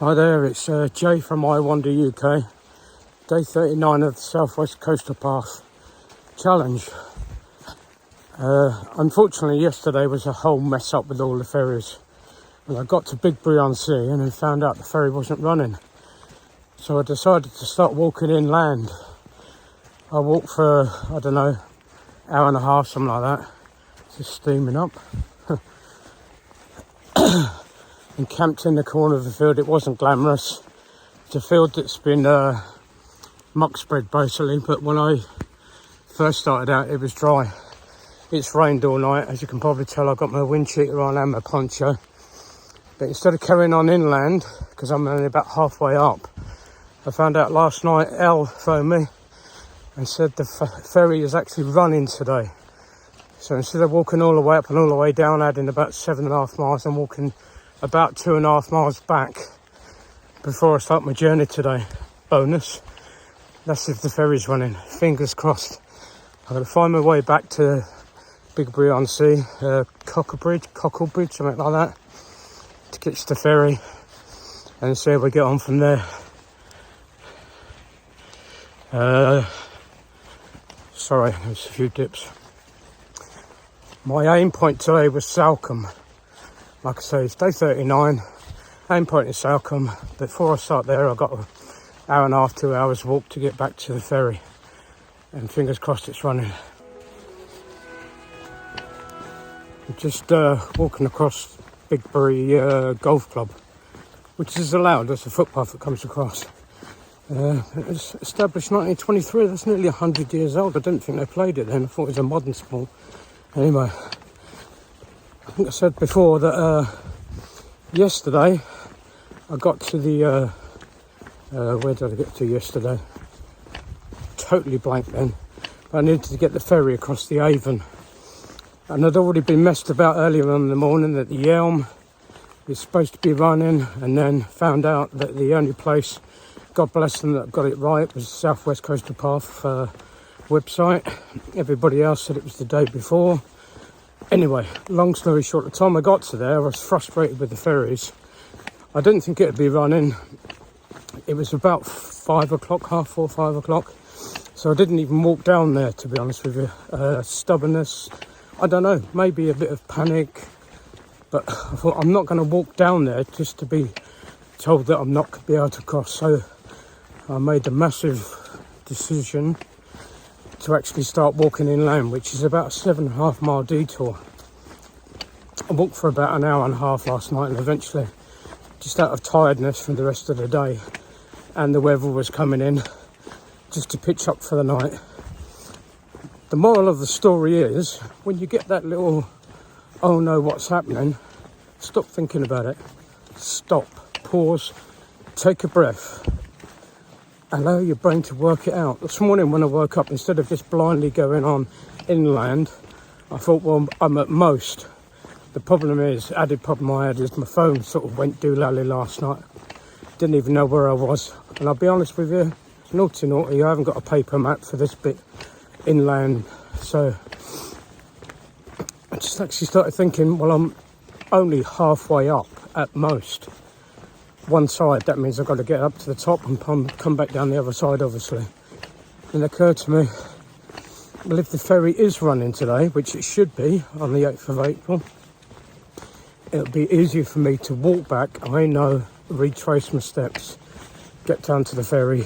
Hi there, it's Jay from I Wander UK, day 39 of the Southwest Coastal Path Challenge. Unfortunately, yesterday was a whole mess up with all the ferries. And I got to Big Brion Sea and then found out the ferry wasn't running. So I decided to start walking inland. I walked for, I don't know, hour and a half, something like that, just steaming up. And camped in the corner of the field. It wasn't glamorous. It's a field that's been muck spread basically, but when I first started out it was dry. It's rained all night, as you can probably tell. I've got my wind cheater on and my poncho, but instead of carrying on inland, because I'm only about halfway up, I found out last night Elle phoned me and said the ferry is actually running today. So instead of walking all the way up and all the way down, adding about 7.5 miles, I'm walking about 2.5 miles back before I start my journey today. Bonus. That's if the ferry's running. Fingers crossed. I'm going to find my way back to Big Brion Sea, Cocklebridge, something like that, to catch the ferry and see how we get on from there. Sorry, there's a few dips. My aim point today was Salcombe. Like I say, it's day 39, aim point is Salcombe. Before I start there, I've got an hour and a half, 2 hours walk to get back to the ferry. And fingers crossed it's running. I'm just walking across Big Bury Golf Club, which is allowed. There's a footpath that comes across. It was established 1923, that's nearly 100 years old. I didn't think they played it then, I thought it was a modern sport. Anyway. I think I said before that yesterday I got to the, where did I get to yesterday? Totally blank then. But I needed to get the ferry across the Avon. And I'd already been messed about earlier on in the morning that the Elm is supposed to be running, and then found out that the only place, God bless them, that got it right was the Southwest Coastal Path website. Everybody else said it was the day before. Anyway, long story short, the time I got to there, I was frustrated with the ferries. I didn't think it would be running. It was about 5 o'clock, 4:30, 5 o'clock. So I didn't even walk down there, to be honest with you. Stubbornness, I don't know, maybe a bit of panic. But I thought, I'm not going to walk down there just to be told that I'm not going to be able to cross. So I made a massive decision to actually start walking inland, which is about a 7.5 mile detour. I walked for about an hour and a half last night, and eventually, just out of tiredness from the rest of the day, and the weather was coming in, just to pitch up for the night. The moral of the story is, when you get that little, oh no, what's happening, stop thinking about it. Stop, pause, take a breath. Allow your brain to work it out. This morning when I woke up, instead of just blindly going on inland, I thought, well, I'm at most. The problem is, added problem I had is my phone sort of went doolally last night. Didn't even know where I was. And I'll be honest with you, naughty, I haven't got a paper map for this bit inland. So I just actually started thinking, well, I'm only halfway up at most. One side, that means I've got to get up to the top and come back down the other side, obviously. And it occurred to me, well, if the ferry is running today, which it should be on the 8th of April, it'll be easier for me to walk back. I know, retrace my steps, get down to the ferry.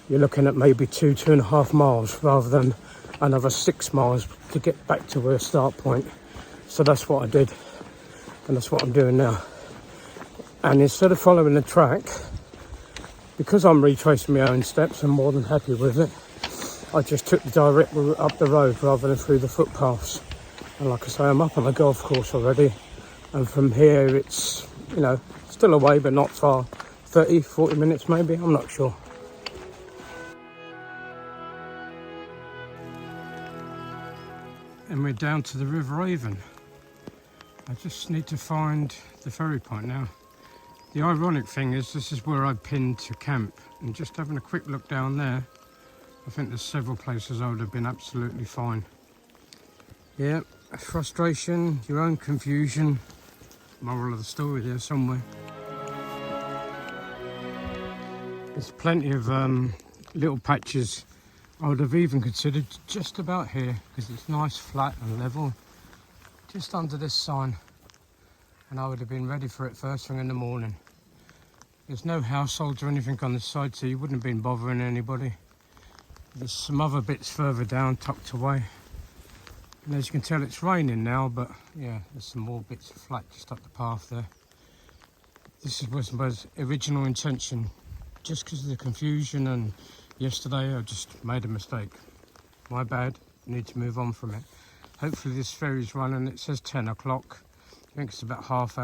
You're looking at maybe 2.5 miles rather than another 6 miles to get back to where start point. So that's what I did, and that's what I'm doing now. And instead of following the track, because I'm retracing my own steps, I'm more than happy with it. I just took the direct route up the road rather than through the footpaths. And like I say, I'm up on the golf course already. And from here, it's, you know, still away, but not far. 30, 40 minutes maybe, I'm not sure. And we're down to the River Avon. I just need to find the ferry point now. The ironic thing is, this is where I pinned to camp, and just having a quick look down there, I think there's several places I would have been absolutely fine. Yeah, frustration, your own confusion, moral of the story there somewhere. There's plenty of little patches. I would have even considered just about here because it's nice, flat and level, just under this sign, and I would have been ready for it first thing in the morning. There's no households or anything on the side, so you wouldn't have been bothering anybody. There's some other bits further down tucked away, and as you can tell it's raining now, but yeah, there's some more bits of flat just up the path there. This was my original intention. Just because of the confusion and yesterday I just made a mistake. My bad, need to move on from it. Hopefully this ferry's running. It says 10 o'clock. I think it's about half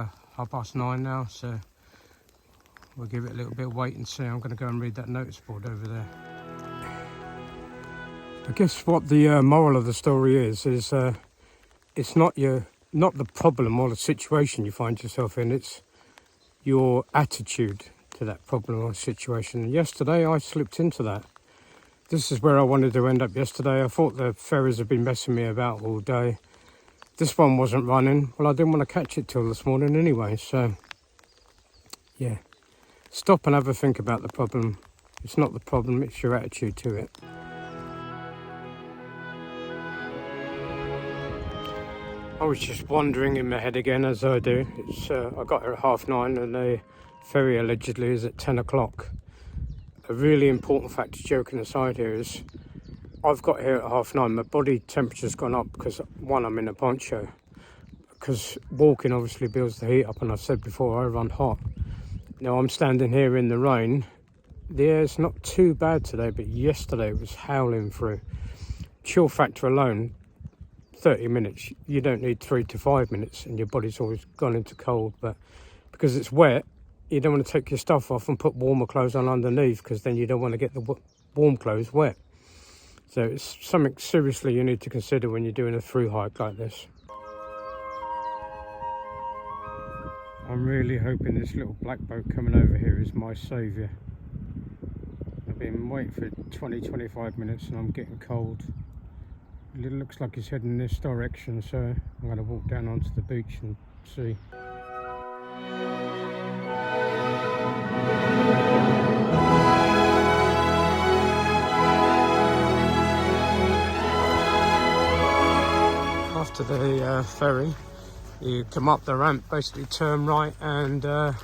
past 9 now, so we'll give it a little bit of wait and see. I'm going to go and read that notice board over there. I guess what the moral of the story is it's not the problem or the situation you find yourself in, it's your attitude to that problem or situation. And yesterday I slipped into that. This is where I wanted to end up yesterday. I thought the ferries had been messing me about all day. This one wasn't running. Well, I didn't want to catch it till this morning anyway, so yeah. Stop and have a think about the problem. It's not the problem, it's your attitude to it. I was just wandering in my head again, as I do. I got here at 9:30 and the ferry allegedly is at 10 o'clock. A really important factor, joking aside here, is I've got here at 9:30. My body temperature's gone up because, one, I'm in a poncho. Because walking obviously builds the heat up, and I've said before, I run hot. Now I'm standing here in the rain. The air's not too bad today, but yesterday it was howling through. Chill factor alone, 30 minutes. You don't need 3 to 5 minutes, and your body's always gone into cold. But because it's wet, you don't want to take your stuff off and put warmer clothes on underneath, because then you don't want to get the warm clothes wet. So it's something seriously you need to consider when you're doing a through hike like this. I'm really hoping this little black boat coming over here is my saviour. I've been waiting for 20-25 minutes and I'm getting cold. It looks like it's heading in this direction, so I'm going to walk down onto the beach and see. After the ferry, you come up the ramp, basically turn right, and hold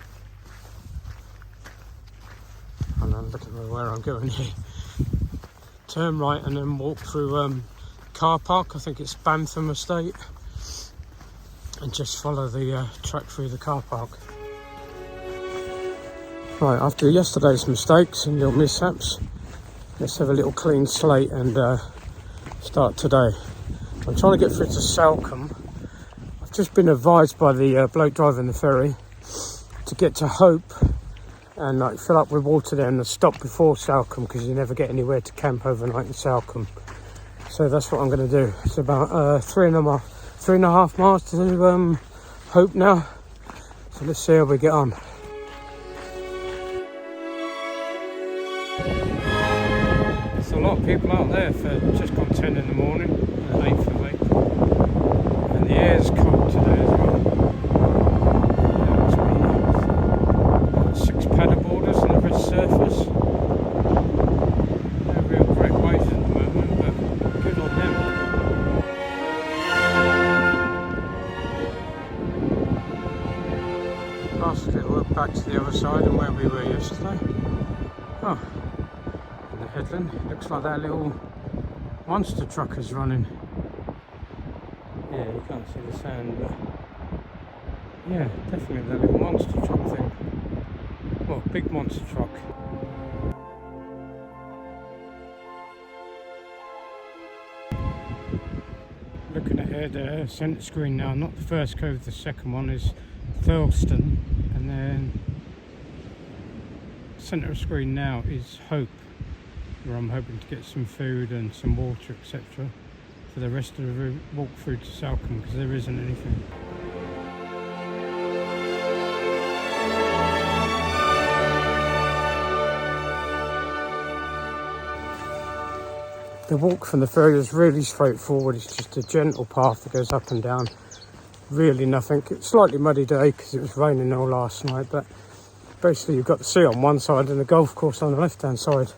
on, look at where I'm going here. Turn right and then walk through car park, I think it's Bantham Estate, and just follow the track through the car park. Right, after yesterday's mistakes and little mishaps, let's have a little clean slate and start today. I'm trying to get through to Salcombe. I've just been advised by the bloke driving the ferry to get to Hope and like fill up with water there and stop before Salcombe, because you never get anywhere to camp overnight in Salcombe. So that's what I'm going to do. It's about 3.5 miles to Hope now. So let's see how we get on. There's a lot of people out there for just gone 10 in the morning, the 8th of April. And the air's cold today as well. There's 6 paddle boarders and a red surfers. No real great waves at the moment, but good on them. Last little look back to the other side and where we were yesterday. Oh, in the headland, it looks like that little monster truck is running. Yeah, you can't see the sand, but yeah, definitely that little monster truck thing. Well, big monster truck. Looking ahead, centre screen now, not the first cove, the second one is Thurleston, and then centre of screen now is Hope, where I'm hoping to get some food and some water, etc. for the rest of the route, walk through to Salcombe, because there isn't anything. The walk from the ferry is really straightforward. It's just a gentle path that goes up and down. Really nothing. It's slightly muddy day because it was raining all last night, but Basically, you've got the sea on one side and the golf course on the left-hand side.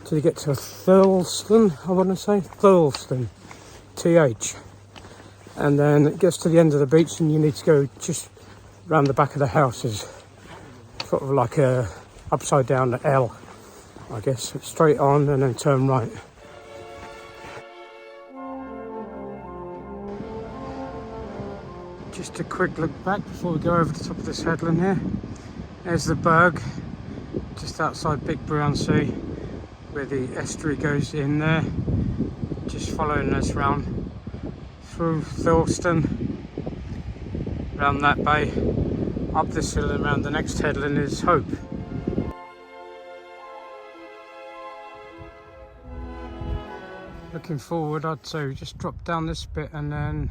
Till you get to Thurleston, I want to say. Thurleston. TH. And then it gets to the end of the beach and you need to go just round the back of the houses. Sort of like a upside down L, I guess. Straight on and then turn right. Just a quick look back before we go over the top of this headland here. There's the berg, just outside Big Brown Sea, where the estuary goes in there. Just following us round through Thurleston, round that bay, up this hill and round the next headland is Hope. Looking forward, I'd say we just drop down this bit and then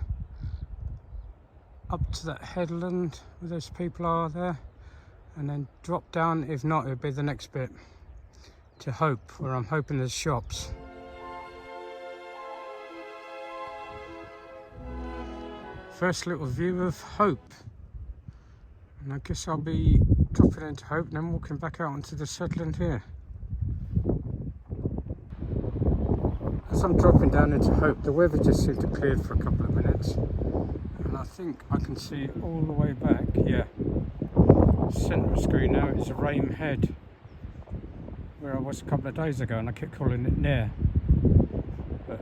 up to that headland where those people are there, and then drop down. If not, it'll be the next bit to Hope, where I'm hoping there's shops. First little view of Hope, and I guess I'll be dropping into Hope and then walking back out onto this headland here. As I'm dropping down into Hope, the weather just seemed to clear for a couple of minutes, and I think I can see all the way back. Yeah, centre of screen now is Minehead, where I was a couple of days ago, and I kept calling it Nair. But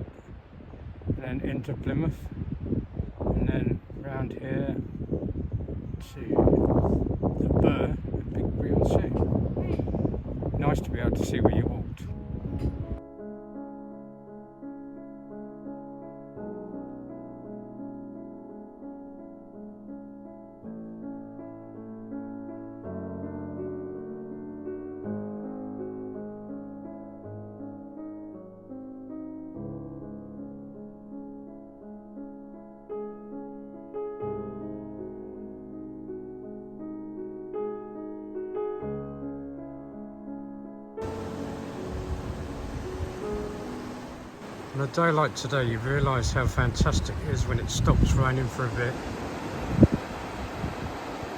then into Plymouth, and then round here to the Burr and Big Brown Sea. Nice to be able to see where you walked. On a day like today, you realise how fantastic it is when it stops raining for a bit.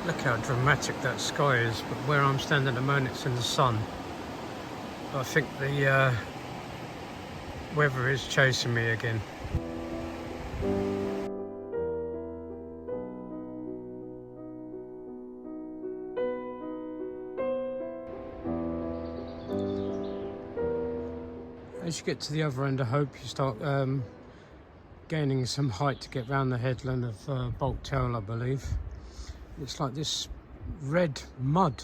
Look how dramatic that sky is, but where I'm standing at the moment it's in the sun. I think the weather is chasing me again. As you get to the other end of Hope, you start gaining some height to get round the headland of Bolt Town, I believe. It's like this red mud.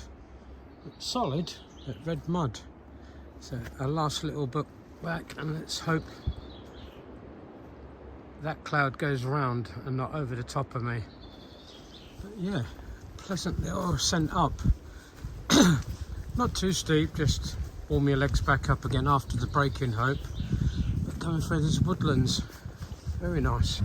It's solid, but red mud. So a last little book back, and let's hope that cloud goes round and not over the top of me. But yeah, pleasant little ascent up. Not too steep, just warm your legs back up again after the break in Hope. But coming through these woodlands, very nice.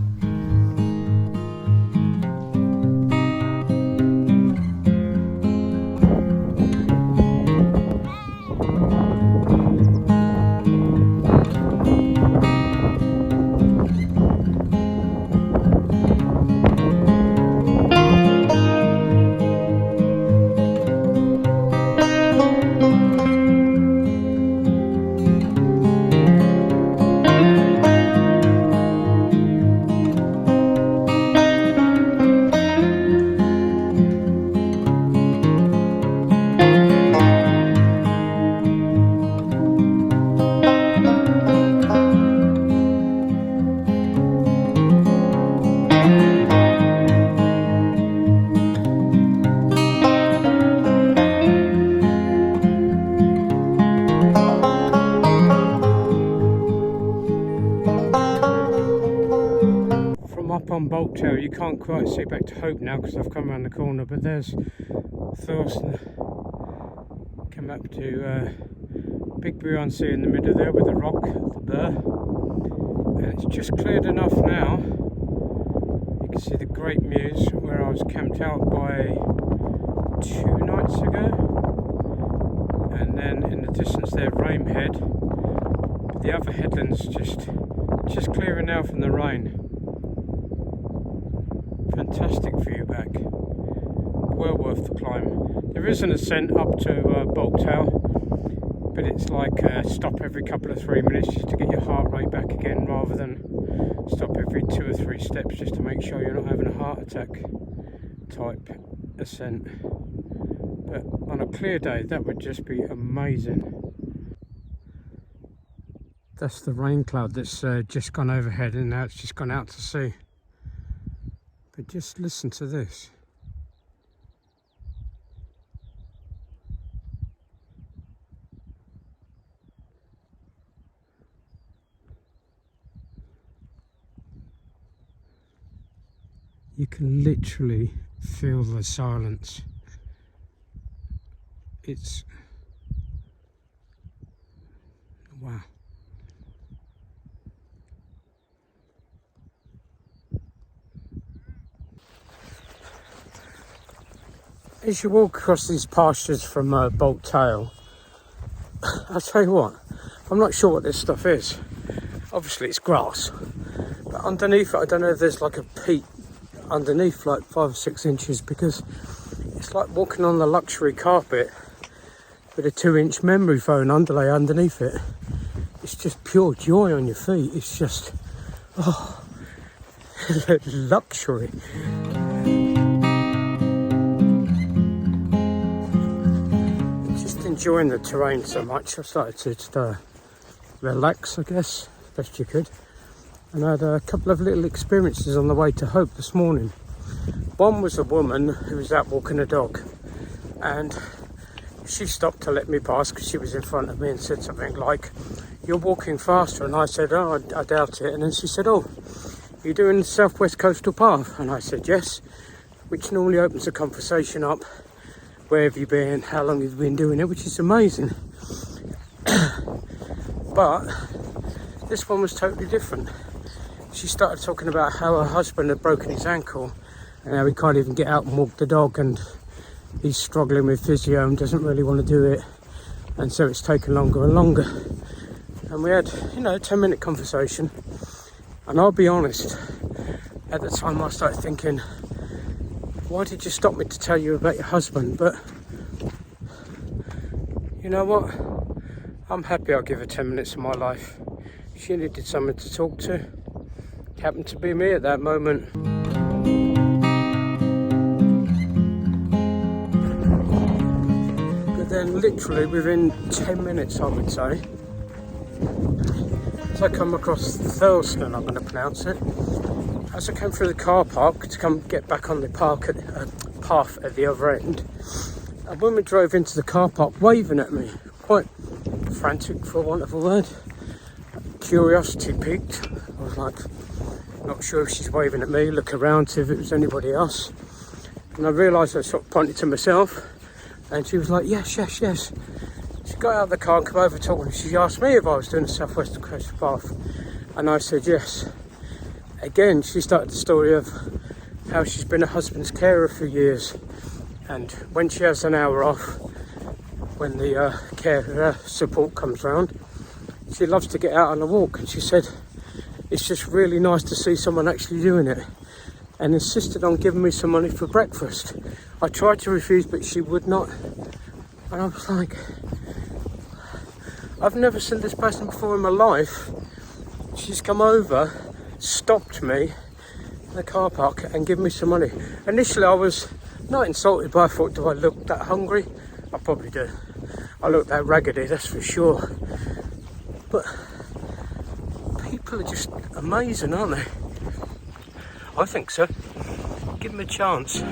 On Bolt Tower, you can't quite see back to Hope now because I've come around the corner, but there's Thurleston. Come up to Big Brown Sea in the middle there with the rock, the Burr, and it's just cleared enough now. You can see the Great Mews where I was camped out by 2 nights ago, and then in the distance there Minehead. But the other headlands just clearing now from the rain. Fantastic view back, well worth the climb. There is an ascent up to Docile, but it's like stop every couple of 3 minutes just to get your heart rate back again, rather than stop every 2 or 3 steps just to make sure you're not having a heart attack type ascent. But on a clear day, that would just be amazing. That's the rain cloud that's just gone overhead, and now it's just gone out to sea. But just listen to this. You can literally feel the silence. It's wow. As you walk across these pastures from Docile, I'll tell you what, I'm not sure what this stuff is. Obviously it's grass, but underneath it, I don't know if there's like a peat underneath, like 5 or 6 inches, because it's like walking on the luxury carpet with a 2-inch memory foam underlay underneath it. It's just pure joy on your feet. It's just, oh, luxury. Just enjoying the terrain so much, I started to just, relax, I guess, best you could. And I had a couple of little experiences on the way to Hope this morning. One was a woman who was out walking a dog, and she stopped to let me pass because she was in front of me and said something like, "You're walking faster," and I said, "Oh, I doubt it." And then she said, "Oh, you're doing the Southwest Coastal Path?" And I said, "Yes," which normally opens a conversation up. Where have you been? How long have you been doing it? Which is amazing. But this one was totally different. She started talking about how her husband had broken his ankle and how he can't even get out and walk the dog, and he's struggling with physio and doesn't really want to do it, and so it's taken longer and longer. And we had, a 10-minute conversation, and I'll be honest, at the time I started thinking, why did you stop me to tell you about your husband? But you know what, I'm happy I'll give her 10 minutes of my life. She needed someone to talk to. It happened to be me at that moment. But then literally within 10 minutes, I would say, as I come across Thurlston, I'm going to pronounce it, as I came through the car park to come get back on the path at the other end, a woman drove into the car park waving at me, quite frantic for want of a word. Curiosity piqued. I was like, not sure if she's waving at me, look around, see if it was anybody else. And I realised I sort of pointed to myself, and she was like, yes. She got out of the car and came over talking, and she asked me if I was doing the Southwest Coastal Path, and I said yes. Again, she started the story of how she's been her husband's carer for years, and when she has an hour off, when the care support comes round, she loves to get out on a walk. And she said it's just really nice to see someone actually doing it, and insisted on giving me some money for breakfast. I tried to refuse, but she would not, and I was like, I've never seen this person before in my life. She's come over, stopped me in the car park and given me some money. Initially I was not insulted, but I thought, do I look that hungry? I probably do. I look that raggedy, that's for sure. But people are just amazing, aren't they? I think so. Give them a chance.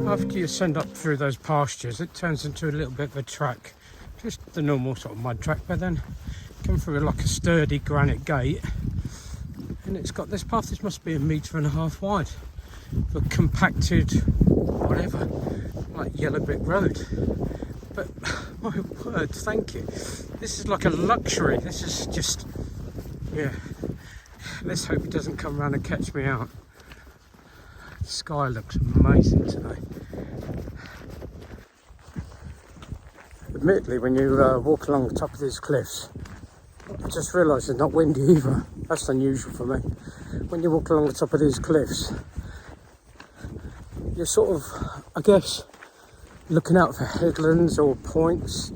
After you ascend up through those pastures, it turns into a little bit of a track. Just the normal sort of mud track, but then come through like a sturdy granite gate, and it's got this path. This must be 1.5 meters wide for compacted whatever, like yellow brick road. But my word, thank you. This is like a luxury. This is just, yeah. Let's hope it doesn't come around and catch me out. The sky looks amazing today. Admittedly, when you walk along the top of these cliffs, I just realised it's not windy either. That's unusual for me. When you walk along the top of these cliffs, you're sort of, I guess, looking out for headlands or points,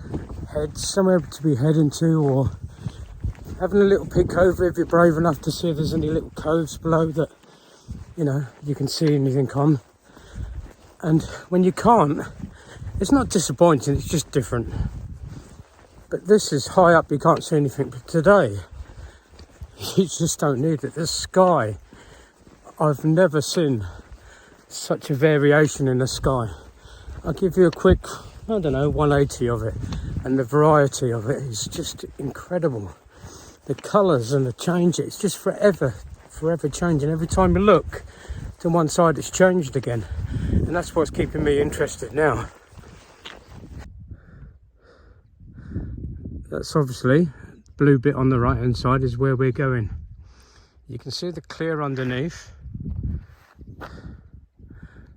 heads, somewhere to be heading to, or having a little peek over if you're brave enough to see if there's any little coves below that, you know, you can see anything on. And when you can't, it's not disappointing, it's just different. But this is high up, you can't see anything. But today, you just don't need it. The sky, I've never seen such a variation in the sky. I'll give you a quick, I don't know, 180 of it. And the variety of it is just incredible. The colours and the change, it's just forever changing. Every time you look to one side, it's changed again. And that's what's keeping me interested now. That's obviously, blue bit on the right hand side is where we're going. You can see the clear underneath.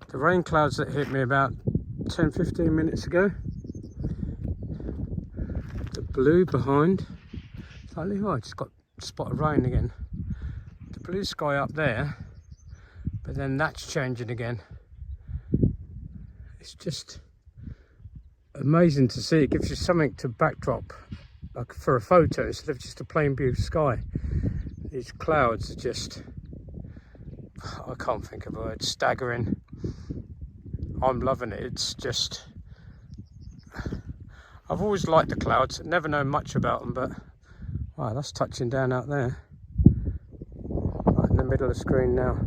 The rain clouds that hit me about 10-15 minutes ago. The blue behind. Slightly high, just got a spot of rain again. The blue sky up there, but then that's changing again. It's just amazing to see. It gives you something to backdrop, like for a photo, instead of just a plain blue sky. These clouds are just, I can't think of a word, staggering. I'm loving it. It's just, I've always liked the clouds, never known much about them, but wow, that's touching down out there. Right in the middle of the screen now.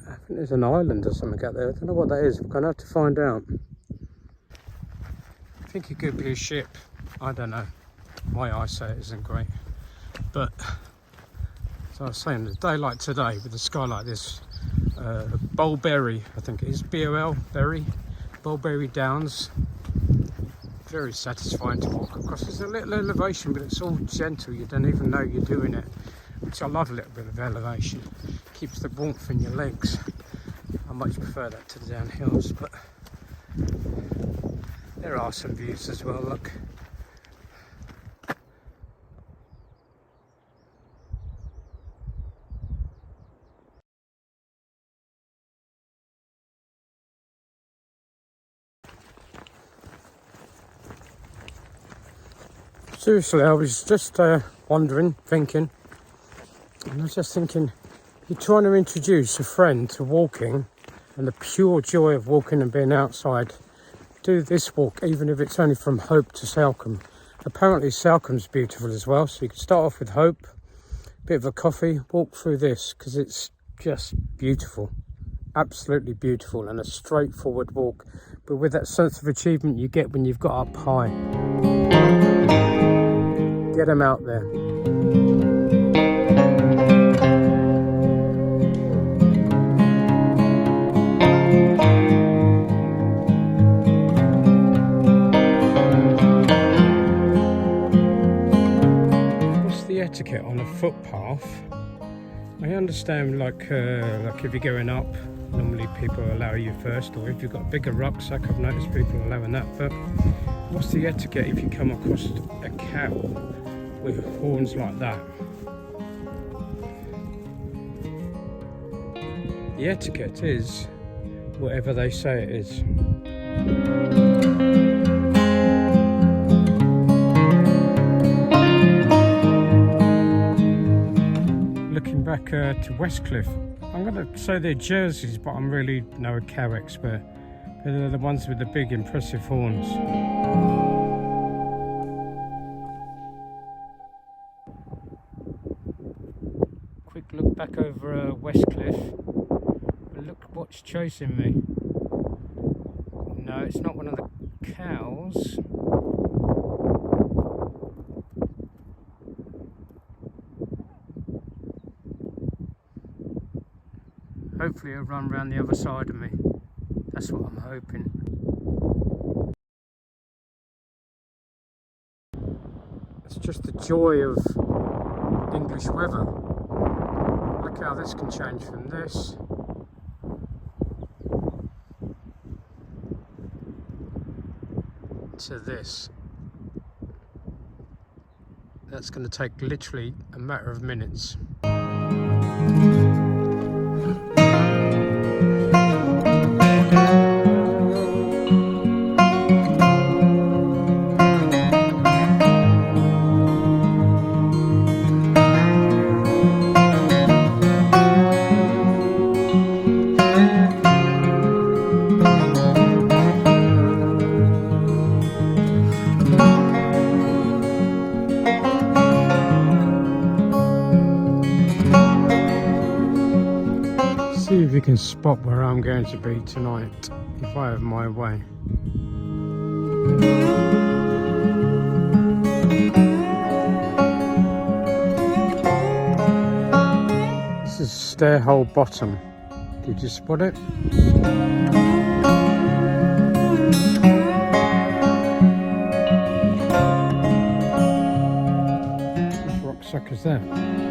I think there's an island or something out there. I don't know what that is. We're going to have to find out. I think it could be a ship. I don't know. My eyesight isn't great. But, as I was saying, a day like today with a sky like this, Bulberry, I think it is, B-O-L, Berry, Bulberry Downs. Very satisfying to walk across. There's a little elevation, but it's all gentle. You don't even know you're doing it, which I love. A little bit of elevation keeps the warmth in your legs. I much prefer that to the downhills, but there are some views as well. Look, seriously, I was just wondering, thinking, and I was just thinking, you're trying to introduce a friend to walking and the pure joy of walking and being outside. Do this walk, even if it's only from Hope to Salcombe. Apparently Salcombe's beautiful as well, so you can start off with Hope, bit of a coffee, walk through this, because it's just beautiful. Absolutely beautiful, and a straightforward walk, but with that sense of achievement you get when you've got up high. Get them out there. What's the etiquette on a footpath? I understand, like if you're going up, normally people allow you first, or if you've got a bigger rucksack, I've noticed people allowing that. But what's the etiquette if you come across a cow with horns like that? The etiquette is whatever they say it is. Looking back to Westcliff, I'm going to say they're jerseys, but I'm really no cow expert. But they're the ones with the big impressive horns. Quick look back over Westcliff. But look what's chasing me. No, it's not one of the cows. Hopefully it'll run around the other side of me. That's what I'm hoping. It's just the joy of English weather. Look how this can change from this to this. That's going to take literally a matter of minutes. spot where I'm going to be tonight, if I have my way. This is Stairhole Bottom. Did you spot it? This rucksack is there.